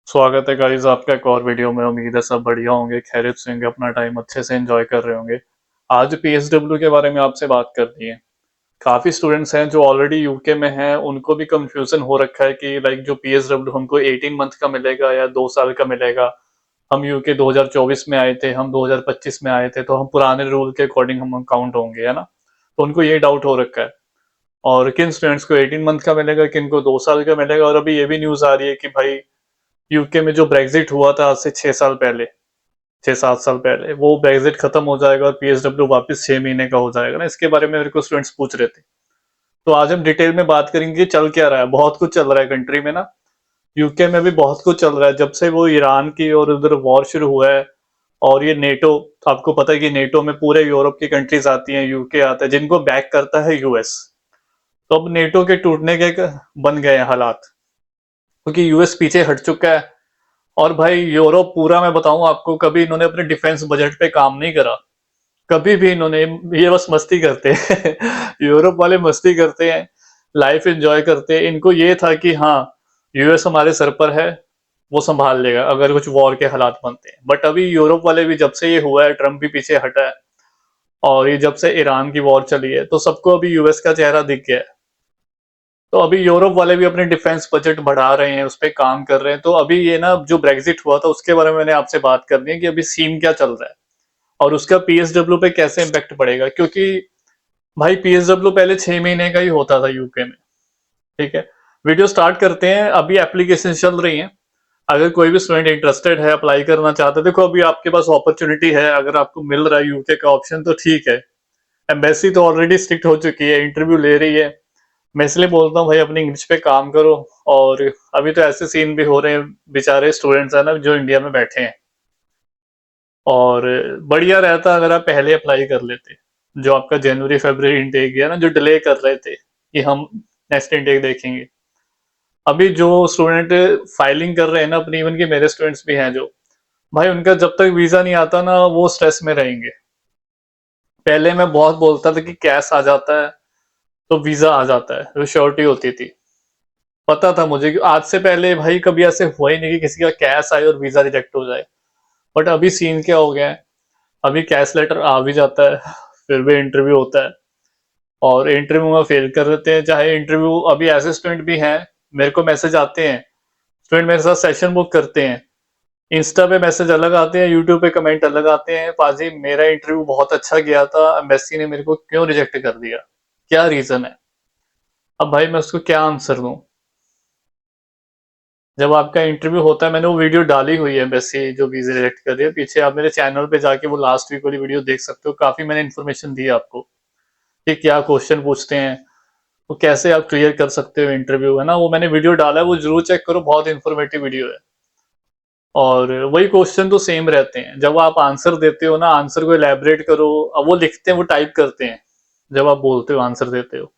स्वागत है गाइस आपका एक और वीडियो में। उम्मीद है सब बढ़िया होंगे, खैरियत से होंगे, अपना टाइम अच्छे से एंजॉय कर रहे होंगे। आज पीएसडब्ल्यू के बारे में आपसे बात करनी है। काफी स्टूडेंट्स हैं जो ऑलरेडी यूके में हैं, उनको भी कंफ्यूजन हो रखा है कि लाइक जो पीएसडब्ल्यू हमको 18 मंथ का मिलेगा या 2 साल का मिलेगा। हम यूके 2024 में आए थे, हम 2025 में आए थे, तो हम पुराने रूल के अकॉर्डिंग हम काउंट होंगे, है ना। तो उनको ये डाउट हो रखा है। और किन स्टूडेंट्स को 18 मंथ का मिलेगा, किन को 2 साल का मिलेगा। और अभी ये भी न्यूज आ रही है कि भाई यूके में जो ब्रेग्जिट हुआ था आज से 6 साल पहले, 6-7 साल पहले, वो ब्रेग्जिट खत्म हो जाएगा और पीएसडब्ल्यू वापस 6 महीने का हो जाएगा ना। इसके बारे में मेरे को स्टूडेंट्स पूछ रहे थे, तो आज हम डिटेल में बात करेंगे चल क्या रहा है। बहुत कुछ चल रहा है कंट्री में ना, यूके में भी बहुत कुछ चल रहा है जब से वो ईरान की और उधर वॉर शुरू हुआ है। और ये नेटो, आपको पता है कि नेटो में पूरे यूरोप की कंट्रीज आती हैं, यूके आता है, जिनको बैक करता है यूएस। तो अब नेटो के टूटने के बन गए हैं हालात, क्योंकि यूएस पीछे हट चुका है। और भाई यूरोप पूरा, मैं बताऊं आपको, कभी इन्होंने अपने डिफेंस बजट पे काम नहीं करा। कभी भी इन्होंने, ये बस मस्ती करते हैं यूरोप वाले मस्ती करते हैं, लाइफ एंजॉय करते हैं। इनको ये था कि हाँ, यूएस हमारे सर पर है, वो संभाल लेगा अगर कुछ वॉर के हालात बनते हैं। बट अभी यूरोप वाले भी, जब से ये हुआ है, ट्रम्प भी पीछे हटा है, और ये जब से ईरान की वॉर चली है, तो सबको अभी यूएस का चेहरा दिख गया है। तो अभी यूरोप वाले भी अपने डिफेंस बजट बढ़ा रहे हैं, उस पर काम कर रहे हैं। तो अभी ये ना, जो ब्रेग्जिट हुआ था उसके बारे में मैंने आपसे बात करनी है कि अभी सीन क्या चल रहा है और उसका पीएसडब्ल्यू पे कैसे इम्पेक्ट पड़ेगा। क्योंकि भाई पीएसडब्ल्यू पहले 6 महीने का ही होता था यूके में। ठीक है, वीडियो स्टार्ट करते हैं। अभी एप्लीकेशन चल रही है, अगर कोई भी स्टूडेंट इंटरेस्टेड है, अप्लाई करना चाहते हैं, देखो अभी आपके पास अपॉर्चुनिटी है। अगर आपको मिल रहा है यूके का ऑप्शन तो ठीक है। एम्बेसी तो ऑलरेडी स्ट्रिक्ट हो चुकी है, इंटरव्यू ले रही है। मैं इसलिए बोलता हूँ भाई अपनी इंग्लिश पे काम करो। और अभी तो ऐसे सीन भी हो रहे हैं, बेचारे स्टूडेंट्स है ना जो इंडिया में बैठे हैं। और बढ़िया रहता अगर आप पहले अप्लाई कर लेते, जो आपका जनवरी फरवरी इनटेक है ना, जो डिले कर रहे थे कि हम नेक्स्ट इनटेक देखेंगे। अभी जो स्टूडेंट फाइलिंग कर रहे हैं ना अपनी, इवन के मेरे स्टूडेंट्स भी हैं जो, भाई उनका जब तक वीजा नहीं आता ना, वो स्ट्रेस में रहेंगे। पहले मैं बहुत बोलता था कि कैश आ जाता है तो वीजा आ जाता है, वो श्योरिटी होती थी। पता था मुझे कि आज से पहले भाई कभी ऐसे हुआ ही नहीं कि किसी का कैश आए और वीजा रिजेक्ट हो जाए। बट अभी सीन क्या हो गया है, अभी कैश लेटर आ भी जाता है, फिर भी इंटरव्यू होता है और इंटरव्यू में फेल कर देते हैं। चाहे इंटरव्यू, अभी ऐसे स्टूडेंट भी हैं, मेरे को मैसेज आते हैं, स्टूडेंट मेरे साथ सेशन बुक करते हैं, इंस्टा पे मैसेज अलग आते हैं, यूट्यूब पे कमेंट अलग आते हैं, पाजी मेरा इंटरव्यू बहुत अच्छा गया था, एम्बेसी ने मेरे को क्यों रिजेक्ट कर दिया, क्या रीजन है। अब भाई मैं उसको क्या आंसर दूं। जब आपका इंटरव्यू होता है, मैंने वो वीडियो डाली हुई है एम्बेसी जो वीजा रिजेक्ट कर दिया, पीछे आप मेरे चैनल पे जाके वो लास्ट वीक वाली वीडियो देख सकते हो। काफी मैंने इन्फॉर्मेशन दी है आपको कि क्या क्वेश्चन पूछते हैं, वो कैसे आप क्लियर कर सकते हो इंटरव्यू, है ना। वो मैंने वीडियो डाला है, वो जरूर चेक करो, बहुत इंफॉर्मेटिव वीडियो है। और वही क्वेश्चन तो सेम रहते हैं, जब आप आंसर देते हो ना, आंसर को एलैबोरेट करो। अब वो लिखते हैं, वो टाइप करते हैं जब आप बोलते हो, आंसर देते हो।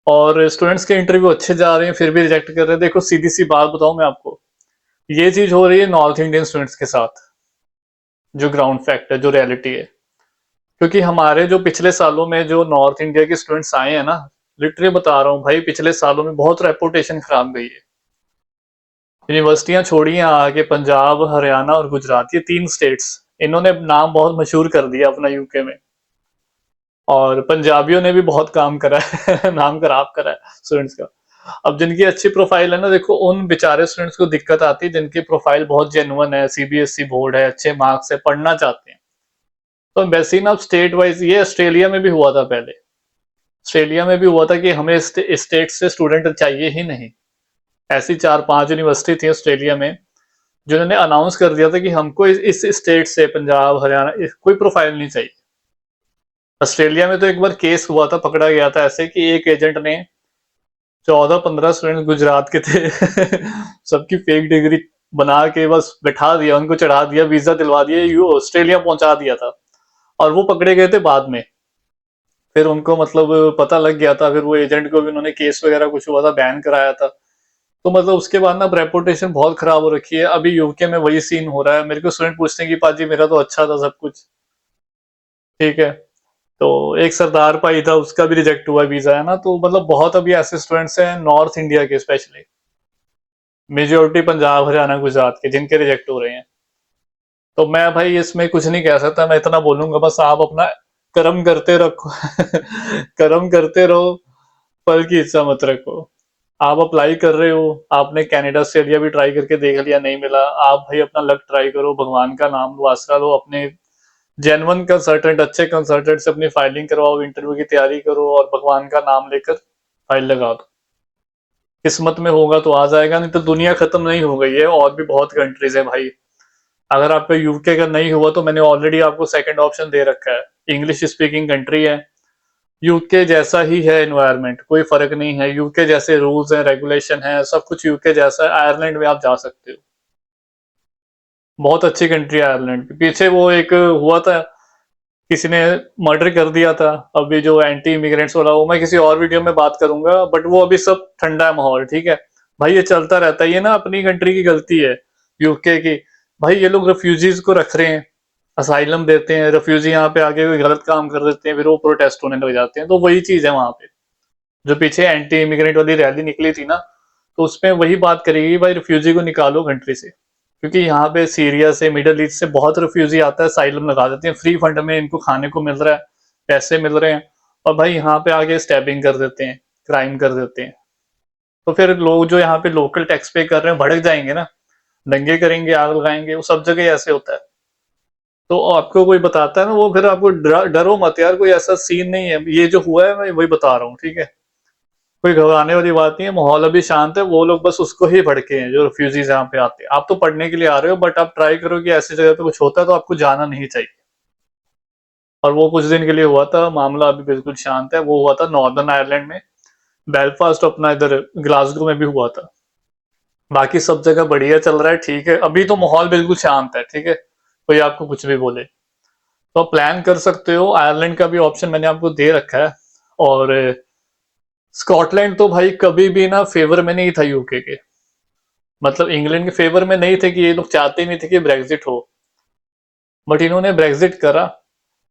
और स्टूडेंट्स के इंटरव्यू अच्छे जा रहे हैं फिर भी रिजेक्ट कर रहे हैं। देखो सीधी सी बात बताऊं मैं आपको, ये चीज हो रही है नॉर्थ इंडियन स्टूडेंट्स के साथ, जो ग्राउंड फैक्ट है, जो रियलिटी है। क्योंकि हमारे जो पिछले सालों में जो नॉर्थ इंडिया के स्टूडेंट्स आए हैं ना, लिटरली बता रहा हूँ भाई, पिछले सालों में बहुत रेपुटेशन खराब गई है। यूनिवर्सिटियां छोड़िए, आगे पंजाब, हरियाणा और गुजरात, ये 3 स्टेट्स, इन्होंने नाम बहुत मशहूर कर दिया अपना यूके में। और पंजाबियों ने भी बहुत काम करा है नाम खराब करा है स्टूडेंट्स का। अब जिनकी अच्छी प्रोफाइल है ना, देखो उन बेचारे स्टूडेंट्स को दिक्कत आती है जिनकी प्रोफाइल बहुत जेन्युइन है, सीबीएसई बोर्ड है, अच्छे मार्क्स है, पढ़ना चाहते हैं। तो वैसे ना स्टेट वाइज, ये ऑस्ट्रेलिया में भी हुआ था पहले। ऑस्ट्रेलिया में भी हुआ था कि हमें स्टेट से स्टूडेंट चाहिए ही नहीं। ऐसी 4-5 यूनिवर्सिटी थी ऑस्ट्रेलिया में जिन्होंने अनाउंस कर दिया था कि हमको इस स्टेट से, पंजाब हरियाणा, कोई प्रोफाइल नहीं चाहिए। ऑस्ट्रेलिया में तो एक बार केस हुआ था, पकड़ा गया था ऐसे कि एक एजेंट ने 14-15 स्टूडेंट गुजरात के थे सबकी फेक डिग्री बना के बस बैठा दिया, उनको चढ़ा दिया, वीजा दिलवा दिया, यू ऑस्ट्रेलिया पहुंचा दिया था। और वो पकड़े गए थे बाद में, फिर उनको मतलब पता लग गया था, फिर वो एजेंट को भी उन्होंने केस वगैरह कुछ हुआ था, बैन कराया था। तो मतलब उसके बाद ना रेपुटेशन बहुत खराब हो रखी है। अभी यूके में वही सीन हो रहा है। मेरे को स्टूडेंट पूछते हैं कि पाजी मेरा तो अच्छा था सब कुछ, ठीक है, तो एक सरदार भाई था, उसका भी रिजेक्ट हुआ वीजा, है ना। तो मतलब बहुत अभी ऐसे स्टूडेंट्स हैं नॉर्थ इंडिया के स्पेशली, मेजोरिटी पंजाब हरियाणा गुजरात के जिनके रिजेक्ट हो रहे हैं। तो मैं भाई इसमें कुछ नहीं कह सकता, मैं इतना बोलूंगा बस आप अपना कर्म करते रखो कर्म करते रहो, फल की इच्छा मत रखो। आप अप्लाई कर रहे हो, आपने कनाडा ऑस्ट्रेलिया भी ट्राई करके देख लिया, नहीं मिला, आप भाई अपना लक ट्राई करो, भगवान का नाम लो, आसरा लो, अपने जेन्युइन कंसल्टेंट, अच्छे कंसल्टेंट से अपनी फाइलिंग करवाओ, इंटरव्यू की तैयारी करो और भगवान का नाम लेकर फाइल लगा दो। किस्मत में होगा तो आ जाएगा, नहीं तो दुनिया खत्म नहीं हो गई है, और भी बहुत कंट्रीज है भाई। अगर आपका यूके का नहीं हुआ तो मैंने ऑलरेडी आपको सेकंड ऑप्शन दे रखा है, इंग्लिश स्पीकिंग कंट्री है, यूके जैसा ही है एनवायरनमेंट, कोई फर्क नहीं है, यूके जैसे रूल्स हैं, रेगुलेशन है, सब कुछ यूके जैसा है। आयरलैंड में आप जा सकते हो, बहुत अच्छी कंट्री है आयरलैंड। पीछे वो एक हुआ था, किसी ने मर्डर कर दिया था, अभी जो एंटी इमिग्रेंट्स वाला, वो मैं किसी और वीडियो में बात करूंगा, बट वो अभी सब ठंडा है माहौल, ठीक है भाई, ये चलता रहता है, ये ना अपनी कंट्री की गलती है, यूके की। भाई ये लोग रेफ्यूजीज को रख रहे हैं, असाइलम देते हैं, रेफ्यूजी यहाँ पे आके कोई गलत काम कर देते हैं, फिर वो प्रोटेस्ट होने लग जाते हैं। तो वही चीज है वहां पे, जो पीछे एंटी इमिग्रेंट वाली रैली निकली थी ना, तो उसमें वही बात करेगी भाई, रिफ्यूजी को निकालो कंट्री से, क्योंकि यहाँ पे सीरिया से, मिडल ईस्ट से बहुत रिफ्यूजी आता है, साइलम लगा देते हैं, फ्री फंड में इनको खाने को मिल रहा है, पैसे मिल रहे हैं, और भाई यहाँ पे आके स्टैबिंग कर देते हैं, क्राइम कर देते हैं। तो फिर लोग जो यहाँ पे लोकल टैक्स पे कर रहे हैं भड़क जाएंगे ना, दंगे करेंगे, आग लगाएंगे, वो सब जगह ऐसे होता है। तो आपको कोई बताता है ना, वो फिर आपको डरो मत यार, कोई ऐसा सीन नहीं है, ये जो हुआ है मैं वही बता रहा हूँ, ठीक है, कोई घबराने वाली बात नहीं है, माहौल अभी शांत है, वो लोग बस उसको ही भड़के हैं जो रिफ्यूजीज यहाँ पे आते हैं। आप तो पढ़ने के लिए आ रहे हो, बट आप ट्राई करो कि ऐसी जगह पे कुछ होता है तो आपको जाना नहीं चाहिए। और वो कुछ दिन के लिए हुआ था, मामला अभी बिल्कुल शांत है, वो हुआ था नॉर्दर्न आयरलैंड में, बेलफास्ट अपना इधर ग्लासगो में भी हुआ था। बाकी सब जगह बढ़िया चल रहा है, ठीक है, अभी तो माहौल बिल्कुल शांत है, ठीक है, कोई आपको कुछ भी बोले तो आप प्लान कर सकते हो। आयरलैंड का भी ऑप्शन मैंने आपको दे रखा है। और स्कॉटलैंड तो भाई कभी भी ना फेवर में नहीं था यूके के, मतलब इंग्लैंड के फेवर में नहीं थे, कि ये लोग चाहते नहीं थे कि ब्रेग्जिट हो, बट इन्होंने ब्रेग्जिट करा,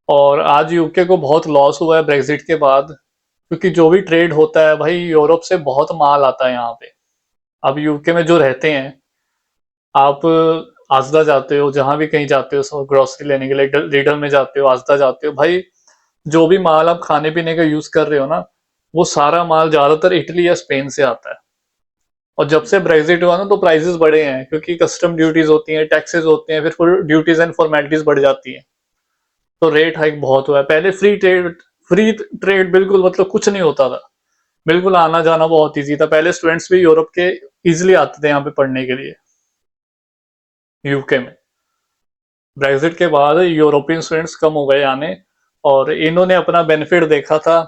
और आज यूके को बहुत लॉस हुआ है ब्रेग्जिट के बाद, क्योंकि जो भी ट्रेड होता है भाई, यूरोप से बहुत माल आता है यहाँ पे। अब यूके में जो रहते हैं, आप आजदा जाते हो, जहां भी कहीं जाते हो ग्रोसरी लेने के लिए, लीडर में जाते हो, आजदा जाते हो, भाई जो भी माल आप खाने पीने का यूज कर रहे हो ना, वो सारा माल ज्यादातर इटली या स्पेन से आता है। और जब से ब्रेग्जिट हुआ ना, तो प्राइसेस बढ़े हैं, क्योंकि कस्टम ड्यूटीज होती हैं, टैक्सेस होते हैं, फिर ड्यूटीज एंड फॉर्मेलिटीज बढ़ जाती हैं, तो रेट हाइक बहुत हुआ है। पहले फ्री ट्रेड बिल्कुल, मतलब कुछ नहीं होता था, बिल्कुल आना जाना बहुत ईजी था, पहले स्टूडेंट्स भी यूरोप के इजिली आते थे यहाँ पे पढ़ने के लिए यूके में। ब्रेग्जिट के बाद यूरोपियन स्टूडेंट्स कम हो गए आने, और इन्होंने अपना बेनिफिट देखा था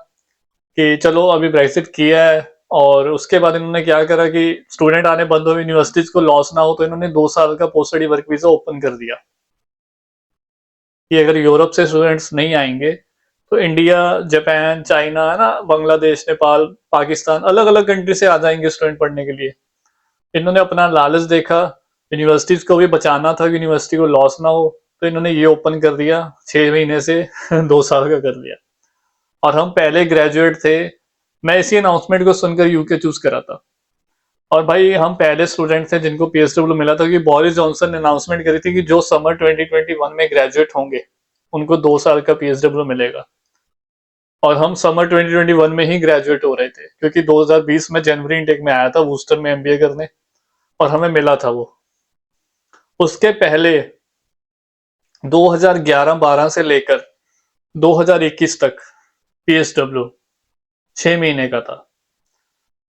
कि चलो अभी ब्रेग्जिट किया है, और उसके बाद इन्होंने क्या करा कि स्टूडेंट आने बंद हो, यूनिवर्सिटीज को लॉस ना हो, तो इन्होंने 2 साल का post study work visa open कर दिया, कि अगर यूरोप से स्टूडेंट्स नहीं आएंगे तो इंडिया, जापान, चाइना है ना, बांग्लादेश, नेपाल, पाकिस्तान, अलग अलग कंट्री से आ जाएंगे स्टूडेंट पढ़ने के लिए। इन्होंने अपना लालच देखा, यूनिवर्सिटीज को भी बचाना था, यूनिवर्सिटी को लॉस ना हो, तो इन्होंने ये ओपन कर दिया 6 महीने से 2 साल का कर दिया। और हम पहले ग्रेजुएट थे, मैं इसी अनाउंसमेंट को सुनकर यूके चूज करा था, और भाई हम पहले स्टूडेंट थे जिनको पीएसडब्ल्यू मिला था, कि बोरिस जॉनसन ने अनाउंसमेंट करी थी कि जो समर 2021 में ग्रेजुएट होंगे उनको 2 साल का पीएसडब्ल्यू मिलेगा। और हम समर 2021 में ही ग्रेजुएट हो रहे थे, क्योंकि 2020 में जनवरी इनटेक में आया था वूस्टर में एमबीए करने, और हमें मिला था वो। उसके पहले 2011-12 से लेकर 2021 तक पीएसडब्ल्यू 6 महीने का था,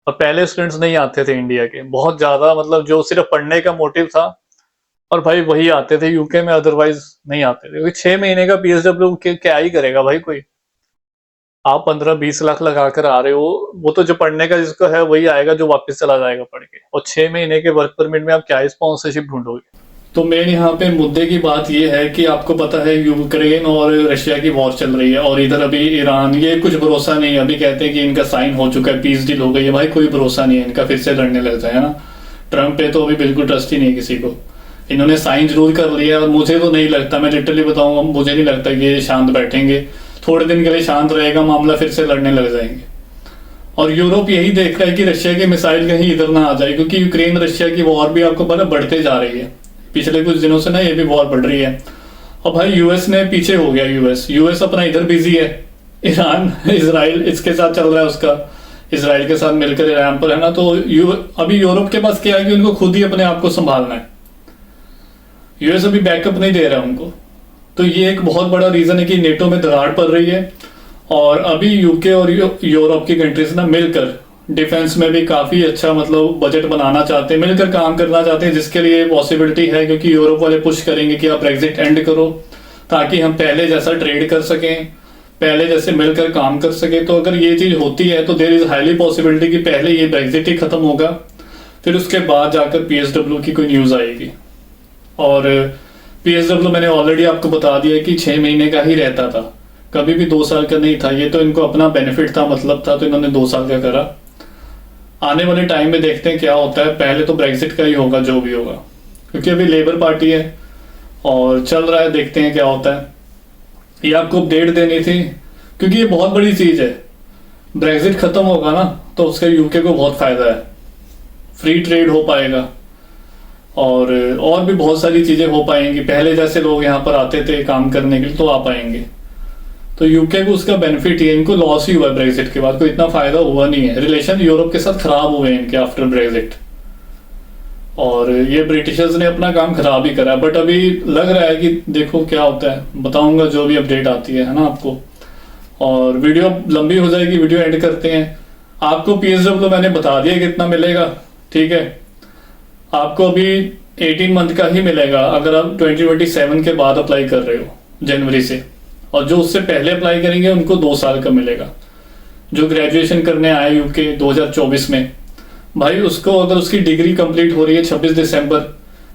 और पहले स्टूडेंट्स नहीं आते थे इंडिया के बहुत ज्यादा, मतलब जो सिर्फ पढ़ने का मोटिव था, और भाई वही आते थे यूके में, अदरवाइज नहीं आते थे, क्योंकि 6 महीने का पीएसडब्ल्यू क्या ही करेगा भाई कोई। आप 15-20 लाख लगा कर आ रहे हो, वो तो जो पढ़ने का जिसको है वही आएगा, जो वापस चला जाएगा पढ़ के, और 6 महीने के वर्क परमिट में आप क्या स्पॉन्सरशिप ढूंढोगे। तो मेन यहाँ पे मुद्दे की बात ये है कि आपको पता है यूक्रेन और रशिया की वॉर चल रही है, और इधर अभी ईरान, ये कुछ भरोसा नहीं है, अभी कहते हैं कि इनका साइन हो चुका है, पीस डील हो गई है, भाई कोई भरोसा नहीं है इनका, फिर से लड़ने लग जाए, है ना। ट्रम्प पे तो अभी बिल्कुल ट्रस्ट ही नहीं है किसी को, इन्होंने साइन जरूर कर लिया, और मुझे तो नहीं लगता, मैं लिटरली बताऊंगा, मुझे नहीं लगता कि ये शांत बैठेंगे, थोड़े दिन के लिए शांत रहेगा मामला, फिर से लड़ने लग जाएंगे। और यूरोप यही देख रहा है कि रशिया की मिसाइल कहीं इधर ना आ जाए, क्योंकि यूक्रेन रशिया की वॉर भी आपको पता बढ़ते जा रही है। पिछले कुछ दिनों से ना ये भी वॉर बढ़ रही है। अब भाई यूएस ने पीछे हो गया, यूएस अपना इधर बिजी है, ईरान इजराइल इसके साथ चल रहा है उसका, इजराइल के साथ मिलकर ईरान पर है ना। तो अभी यूरोप के पास क्या है कि उनको खुद ही अपने आप को संभालना है। यूएस अभी बैकअप नहीं दे रहा उनको। तो ये एक बहुत बड़ा रीजन है कि नेटो में दरार पड़ रही है। और अभी यूके और यूरोप की कंट्रीज ना मिलकर डिफेंस में भी काफी अच्छा मतलब बजट बनाना चाहते हैं, मिलकर काम करना चाहते हैं, जिसके लिए पॉसिबिलिटी है क्योंकि यूरोप वाले पुश करेंगे कि आप ब्रेग्जिट एंड करो ताकि हम पहले जैसा ट्रेड कर सकें, पहले जैसे मिलकर काम कर सके। तो अगर ये चीज होती है तो देयर इज हाईली पॉसिबिलिटी कि पहले ये ब्रेग्जिट ही खत्म होगा, फिर उसके बाद जाकर पीएसडब्ल्यू की कोई न्यूज आएगी। और पीएसडब्ल्यू मैंने ऑलरेडी आपको बता दिया कि 6 महीने का ही रहता था, कभी भी 2 साल का नहीं था। ये तो इनको अपना बेनिफिट था, मतलब था, तो इन्होंने 2 साल का करा। आने वाले टाइम में देखते हैं क्या होता है। पहले तो ब्रेग्जिट का ही होगा जो भी होगा, क्योंकि अभी लेबर पार्टी है और चल रहा है, देखते हैं क्या होता है। ये आपको अपडेट देनी थी क्योंकि ये बहुत बड़ी चीज है। ब्रेग्जिट खत्म होगा ना तो उसका यूके को बहुत फायदा है, फ्री ट्रेड हो पाएगा और भी बहुत सारी चीजें हो पाएंगी। पहले जैसे लोग यहाँ पर आते थे काम करने के लिए तो आ पाएंगे। तो यूके को उसका बेनिफिट ही है। इनको लॉस ही हुआ है ब्रेग्जिट के बाद, कोई इतना फायदा हुआ नहीं है। रिलेशन यूरोप के साथ खराब हुए हैं इनके आफ्टर ब्रेग्जिट, और ये ब्रिटिशर्स ने अपना काम खराब ही करा। बट अभी लग रहा है कि देखो क्या होता है, बताऊंगा जो भी अपडेट आती है ना आपको। और वीडियो लंबी हो जाएगी, वीडियो एंड करते हैं। आपको पीएसडब्ल्यू मैंने बता दिया कितना मिलेगा, ठीक है। आपको अभी 18 मंथ का ही मिलेगा अगर आप 2027 के बाद अप्लाई कर रहे हो जनवरी से, और जो उससे पहले अप्लाई करेंगे उनको 2 साल का मिलेगा। जो ग्रेजुएशन करने आए यूके 2024 में, भाई उसको अगर उसकी डिग्री कंप्लीट हो रही है 26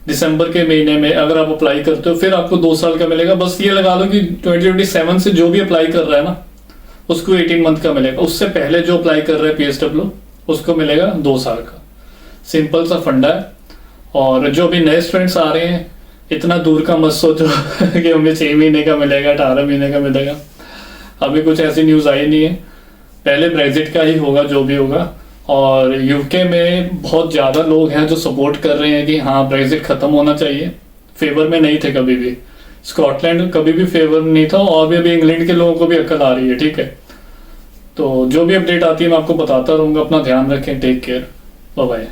दिसंबर के महीने में अगर आप अप्लाई करते हो, फिर आपको 2 साल का मिलेगा। बस ये लगा लो कि 2027 से जो भी अप्लाई कर रहा है ना उसको 18 मंथ का मिलेगा। उससे पहले जो अप्लाई कर रहा है पीएसडब्ल्यू उसको मिलेगा 2 साल का। सिंपल सा फंडा है। और जो भी नए स्टूडेंट्स आ रहे हैं, इतना दूर का मत सोचो कि हमें 6 महीने का मिलेगा, 18 महीने का मिलेगा। अभी कुछ ऐसी न्यूज आई नहीं है, पहले ब्रेग्जिट का ही होगा जो भी होगा। और यूके में बहुत ज्यादा लोग हैं जो सपोर्ट कर रहे हैं कि हाँ ब्रेग्जिट खत्म होना चाहिए, फेवर में नहीं थे कभी भी। स्कॉटलैंड कभी भी फेवर में नहीं था, और भी अभी इंग्लैंड के लोगों को भी अक्ल आ रही है, ठीक है। तो जो भी अपडेट आती है मैं आपको बताता रहूंगा। अपना ध्यान रखें, टेक केयर, बाय बाय।